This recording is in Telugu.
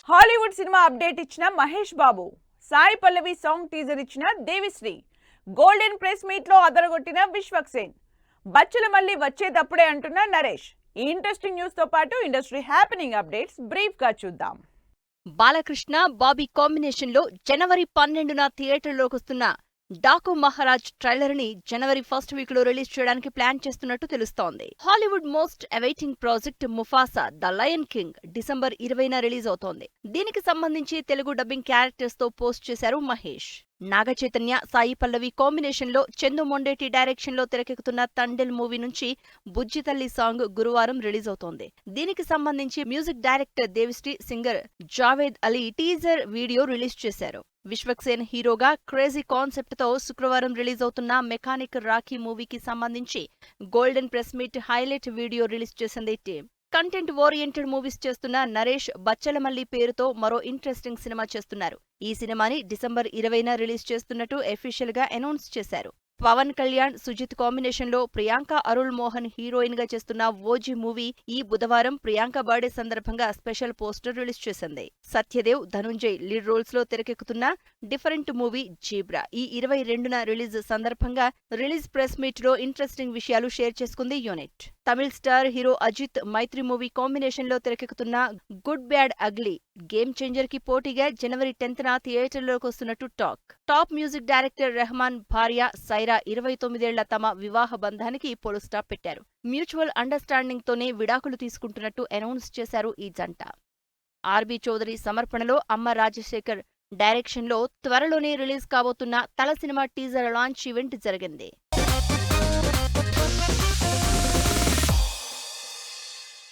హాలీవుడ్ సినిమా అప్డేట్ ఇచ్చిన మహేష్ బాబు, సాయి పల్లవి సాంగ్ టీజర్ ఇచ్చిన దేవిశ్రీ, గోల్డెన్ ప్రెస్ మీట్ లో అదరగొట్టిన విశ్వక్సేన్, బచ్చల మళ్ళీ వచ్చేటప్పుడే అంటున్న నరేష్. ఈ ఇంట్రెస్టింగ్ న్యూస్ తో పాటు ఇండస్ట్రీ హ్యాపెనింగ్ అప్డేట్స్ బ్రీఫ్ గా చూద్దాం. బాలకృష్ణ, బాబీ కాంబినేషన్ లో జనవరి 12న థియేటర్లోకి వస్తున్న డాకు మహారాజ్ ట్రైలర్ ని జనవరి 1st వీక్ లో రిలీజ్ చేయడానికి ప్లాన్ చేస్తున్నట్టు తెలుస్తోంది. Hollywood most awaiting project Mufasa the lion king December 20న రిలీజ్ అవుతోంది. దీనికి సంబంధించి తెలుగు డబ్బింగ్ క్యారెక్టర్స్ తో పోస్ట్ చేశారు మహేష్. నాగ చైతన్య, సాయి పల్లవి కాంబినేషన్ లో చందు మొండేటి డైరెక్షన్ లో తెరకెక్కుతున్న తండెల్ మూవీ నుంచి బుజ్జి తల్లి సాంగ్ గురువారం రిలీజ్ అవుతోంది. దీనికి సంబంధించి music director Devi Sri, singer Javed Ali teaser video release చేశారు. విశ్వక్సేన్ హీరోగా క్రేజీ కాన్సెప్ట్ తో శుక్రవారం రిలీజ్ అవుతున్న మెకానిక్ రాఖీ మూవీకి సంబంధించి golden press meet highlight video release చేసింది టీం. కంటెంట్ ఓరియంటెడ్ మూవీస్ చేస్తున్న నరేష్ బచ్చలమల్లి పేరుతో మరో ఇంట్రెస్టింగ్ సినిమా చేస్తున్నారు. ఈ సినిమాని డిసెంబర్ 20న రిలీజ్ చేస్తున్నట్టు అఫీషియల్ గా అనౌన్స్ చేశారు. పవన్ కళ్యాణ్, సుజిత్ కాంబినేషన్ లో ప్రియాంక అరుళ్ మోహన్ హీరోయిన్ గా చేస్తున్న ఓజీ మూవీ ఈ బుధవారం ప్రియాంక బర్త్డే సందర్భంగా స్పెషల్ పోస్టర్ రిలీజ్ చేసింది. సత్యదేవ్, ధనుంజయ్ లీడ్ రోల్స్ లో తెరకెక్కుతున్న డిఫరెంట్ మూవీ జీబ్రా ఈ 22న రిలీజ్ సందర్భంగా రిలీజ్ ప్రెస్ మీట్ లో ఇంట్రెస్టింగ్ విషయాలు షేర్ చేసుకుంది unit. Tamil star hero Ajith, Mythri movie combination లో తెరకెక్కుతున్న good bad ugly game changer కి పోటీగా జనవరి 10న థియేటర్లోకి వస్తున్నట్టు talk. Top music director Rahman భార్య సైరా 29 ఏళ్ల తమ వివాహ బంధానికి ఫుల్ స్టాప్ పెట్టారు. మ్యూచువల్ అండర్స్టాండింగ్ తోనే విడాకులు తీసుకుంటున్నట్టు అనౌన్స్ చేశారు ఈ జంట. ఆర్బీ చౌదరి సమర్పణలో అమ్మ రాజశేఖర్ డైరెక్షన్ లో త్వరలోనే రిలీజ్ కాబోతున్న తల సినిమా టీజర్ లాంచ్ ఈవెంట్ జరిగింది.